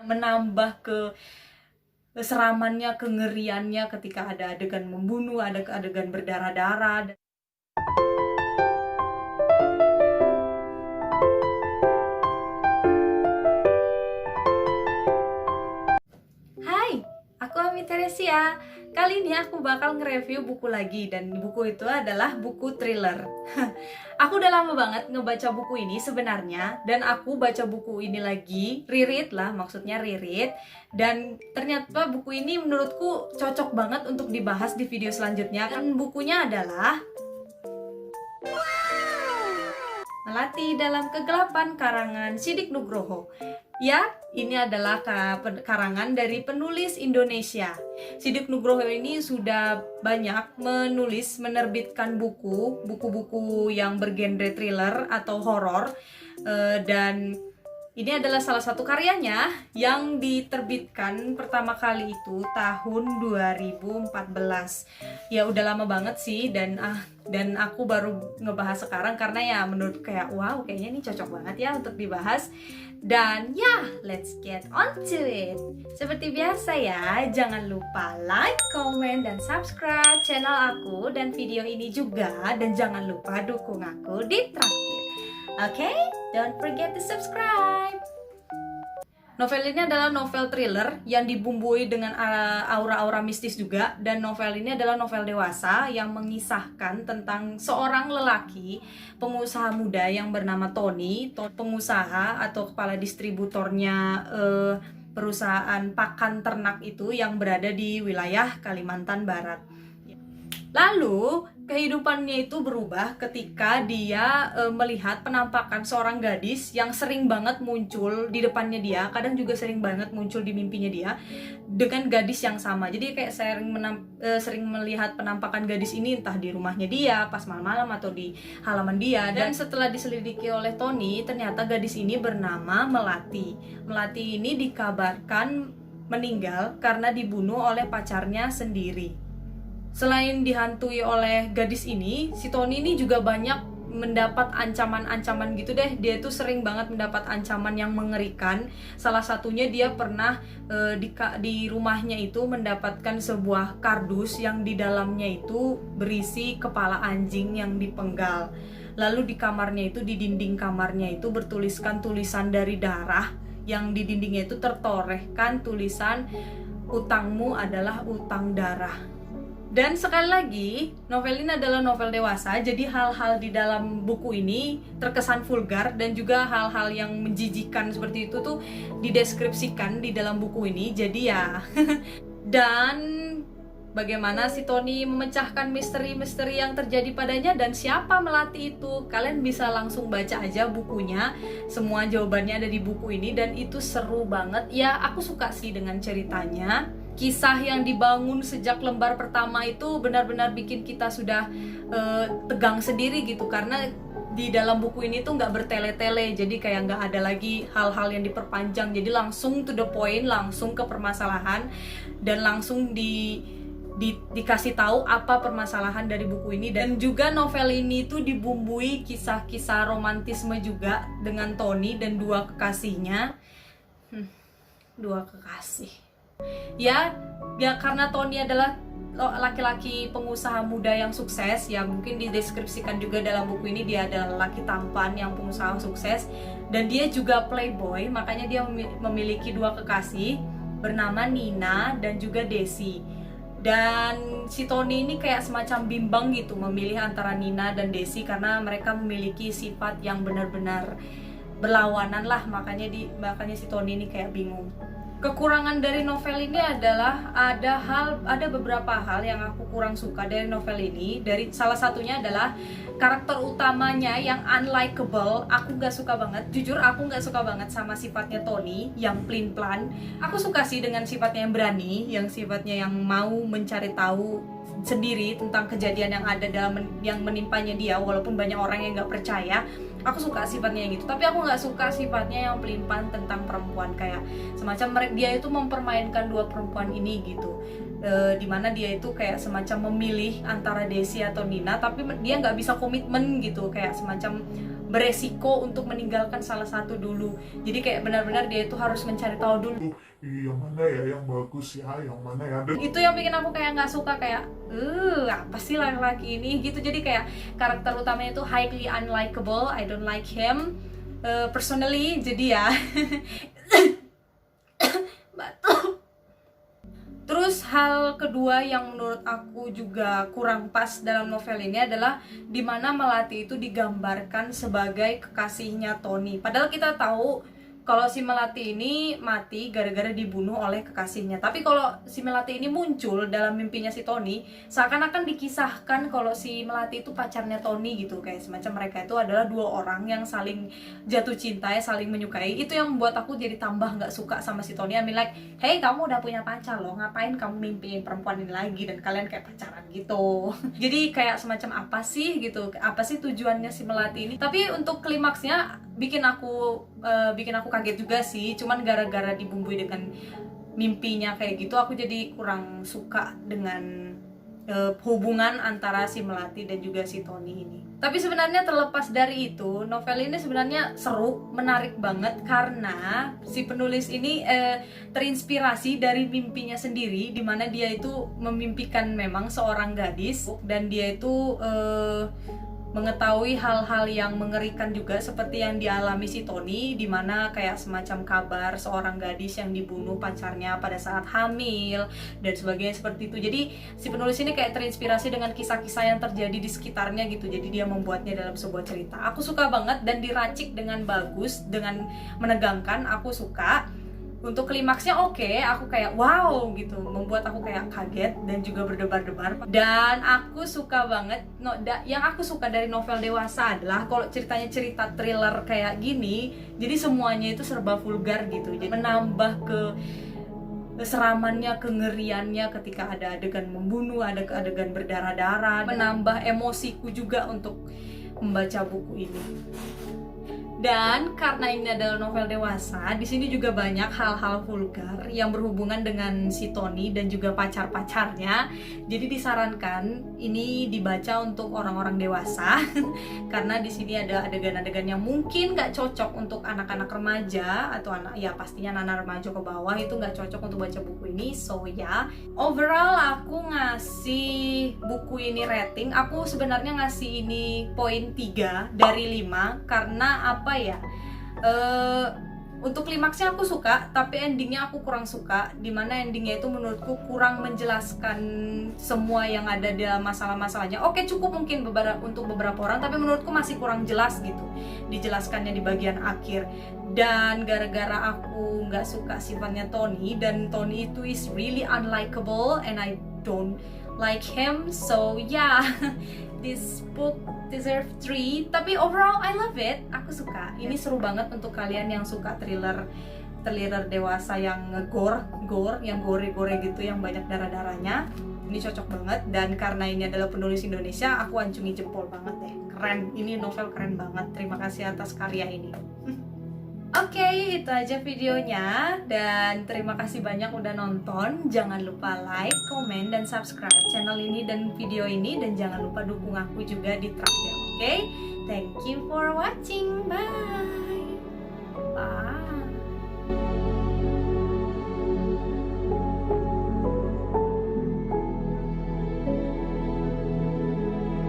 menambah keseramannya, kengeriannya ketika ada adegan membunuh, ada adegan berdarah-darah. Hai, aku Ami Teresia. Kali ini aku bakal nge-review buku lagi, dan buku itu adalah buku thriller. Aku udah lama banget ngebaca buku ini sebenarnya, dan aku baca buku ini lagi, reread lah, maksudnya reread. Dan ternyata buku ini menurutku cocok banget untuk dibahas di video selanjutnya. Dan bukunya adalah Melati dalam Kegelapan karangan Siddik Nugroho. Ya, ini adalah karangan dari penulis Indonesia. Siddik Nugroho ini sudah banyak menerbitkan buku-buku yang bergenre thriller atau horor, dan ini adalah salah satu karyanya yang diterbitkan pertama kali itu tahun 2014. Ya udah lama banget sih, dan aku baru ngebahas sekarang karena ya menurut kayak wow, kayaknya ini cocok banget ya untuk dibahas. Dan ya, let's get on to it. Seperti biasa ya, jangan lupa like, comment, dan subscribe channel aku dan video ini juga. Dan jangan lupa dukung aku di Traktir. Oke? Don't forget to subscribe. Novel ini adalah novel thriller yang dibumbui dengan aura-aura mistis juga. Dan novel ini adalah novel dewasa yang mengisahkan tentang seorang lelaki pengusaha muda yang bernama Tony, pengusaha atau kepala distributornya perusahaan pakan ternak itu yang berada di wilayah Kalimantan Barat. Lalu kehidupannya itu berubah ketika dia melihat penampakan seorang gadis yang sering banget muncul di depannya dia, kadang juga sering banget muncul di mimpinya dia dengan gadis yang sama. Jadi kayak sering melihat penampakan gadis ini entah di rumahnya dia pas malam-malam atau di halaman dia. Dan setelah diselidiki oleh Tony, ternyata gadis ini bernama Melati. Melati ini dikabarkan meninggal karena dibunuh oleh pacarnya sendiri. Selain dihantui oleh gadis ini, si Tony ini juga banyak mendapat ancaman-ancaman gitu deh. Dia tuh sering banget mendapat ancaman yang mengerikan. Salah satunya dia pernah di rumahnya itu mendapatkan sebuah kardus yang di dalamnya itu berisi kepala anjing yang dipenggal. Lalu di kamarnya itu, di dinding kamarnya itu bertuliskan tulisan dari darah, yang di dindingnya itu tertorehkan tulisan "Utangmu adalah utang darah". Dan sekali lagi, novel ini adalah novel dewasa, jadi hal-hal di dalam buku ini terkesan vulgar dan juga hal-hal yang menjijikan seperti itu tuh dideskripsikan di dalam buku ini. Jadi ya, dan bagaimana si Tony memecahkan misteri-misteri yang terjadi padanya dan siapa Melati itu, kalian bisa langsung baca aja bukunya. Semua jawabannya ada di buku ini dan itu seru banget. Ya, aku suka sih dengan ceritanya. Kisah yang dibangun sejak lembar pertama itu benar-benar bikin kita sudah tegang sendiri gitu, karena di dalam buku ini tuh nggak bertele-tele, jadi kayak nggak ada lagi hal-hal yang diperpanjang, jadi langsung to the point, langsung ke permasalahan dan langsung dikasih tahu apa permasalahan dari buku ini. Dan juga novel ini tuh dibumbui kisah-kisah romantisme juga dengan Tony dan dua kekasihnya. Dua kekasih. Ya karena Tony adalah laki-laki pengusaha muda yang sukses, ya mungkin dideskripsikan juga dalam buku ini dia adalah laki tampan yang pengusaha sukses, dan dia juga playboy, makanya dia memiliki dua kekasih bernama Nina dan juga Desi. Dan si Tony ini kayak semacam bimbang gitu memilih antara Nina dan Desi karena mereka memiliki sifat yang benar-benar berlawanan lah, makanya si Tony ini kayak bingung. Kekurangan dari novel ini adalah ada beberapa hal yang aku kurang suka dari novel ini. Salah satunya adalah karakter utamanya yang unlikable. Aku gak suka banget, jujur aku gak suka banget sama sifatnya Tony yang pelin-pelan. Aku suka sih dengan sifatnya yang berani, yang sifatnya yang mau mencari tahu sendiri tentang kejadian yang ada yang menimpanya dia, walaupun banyak orang yang gak percaya. Aku suka sifatnya yang gitu, tapi aku nggak suka sifatnya yang pelin-pelan tentang perempuan, kayak semacam dia itu mempermainkan dua perempuan ini gitu, dimana dia itu kayak semacam memilih antara Desi atau Nina, tapi dia nggak bisa komitmen gitu, kayak semacam beresiko untuk meninggalkan salah satu dulu. Jadi kayak benar-benar dia itu harus mencari tahu dulu yang mana ya yang bagus ya, yang mana ya. itu yang bikin aku kayak nggak suka, kayak apa sih laki-laki ini gitu. Jadi kayak karakter utamanya itu highly unlikable, I don't like him personally. Jadi ya batuk. Terus hal kedua yang menurut aku juga kurang pas dalam novel ini adalah dimana Melati itu digambarkan sebagai kekasihnya Tony. Padahal kita tahu kalau si Melati ini mati gara-gara dibunuh oleh kekasihnya. Tapi kalau si Melati ini muncul dalam mimpinya si Tony, seakan-akan dikisahkan kalau si Melati itu pacarnya Tony gitu. Kayak semacam mereka itu adalah dua orang yang saling jatuh cinta, ya, saling menyukai. Itu yang membuat aku jadi tambah nggak suka sama si Tony. I mean like, hey, kamu udah punya pacar loh, ngapain kamu mimpiin perempuan ini lagi dan kalian kayak pacaran gitu. Jadi kayak semacam apa sih gitu, apa sih tujuannya si Melati ini. Tapi untuk klimaksnya bikin aku kaget juga sih. Cuman gara-gara dibumbui dengan mimpinya kayak gitu, aku jadi kurang suka dengan hubungan antara si Melati dan juga si Tony ini. Tapi sebenarnya terlepas dari itu, novel ini sebenarnya seru, menarik banget karena si penulis ini terinspirasi dari mimpinya sendiri, dimana dia itu memimpikan memang seorang gadis dan dia itu mengetahui hal-hal yang mengerikan juga seperti yang dialami si Tony, dimana kayak semacam kabar seorang gadis yang dibunuh pacarnya pada saat hamil dan sebagainya seperti itu. Jadi si penulis ini kayak terinspirasi dengan kisah-kisah yang terjadi di sekitarnya gitu. Jadi dia membuatnya dalam sebuah cerita. Aku suka banget dan diracik dengan bagus, dengan menegangkan. Aku suka. Untuk klimaksnya oke, aku kayak wow gitu, membuat aku kayak kaget dan juga berdebar-debar. Dan aku suka banget, yang aku suka dari novel dewasa adalah kalau ceritanya cerita thriller kayak gini, jadi semuanya itu serba vulgar gitu. Jadi menambah ke seramannya, kengeriannya ketika ada adegan membunuh, ada adegan berdarah-darah, menambah emosiku juga untuk membaca buku ini. Dan karena ini adalah novel dewasa, di sini juga banyak hal-hal vulgar yang berhubungan dengan si Tony dan juga pacar-pacarnya. Jadi disarankan ini dibaca untuk orang-orang dewasa karena di sini ada adegan-adegan yang mungkin nggak cocok untuk anak-anak remaja atau anak, ya pastinya anak remaja ke bawah itu nggak cocok untuk baca buku ini. So ya, overall aku ngasih buku ini rating. Aku sebenarnya ngasih ini poin 3 dari 5 karena apa ya, untuk klimaksnya aku suka, tapi endingnya aku kurang suka, dimana endingnya itu menurutku kurang menjelaskan semua yang ada dalam masalah-masalahnya. Oke, cukup mungkin untuk beberapa orang, tapi menurutku masih kurang jelas gitu dijelaskannya di bagian akhir. Dan gara-gara aku nggak suka sifatnya Tony, dan Tony itu is really unlikable and I don't like him, so yeah, this book deserve 3. Tapi overall I love it, aku suka. Ini seru banget untuk kalian yang suka thriller dewasa yang gore, yang gore gitu, yang banyak darah-darahnya. Ini cocok banget, dan karena ini adalah penulis Indonesia, aku acungi jempol banget deh. Keren, ini novel keren banget. Terima kasih atas karya ini. Oke, itu aja videonya, dan terima kasih banyak udah nonton. Jangan lupa like, komen, dan subscribe channel ini dan video ini, dan jangan lupa dukung aku juga di traktir. Oke, thank you for watching.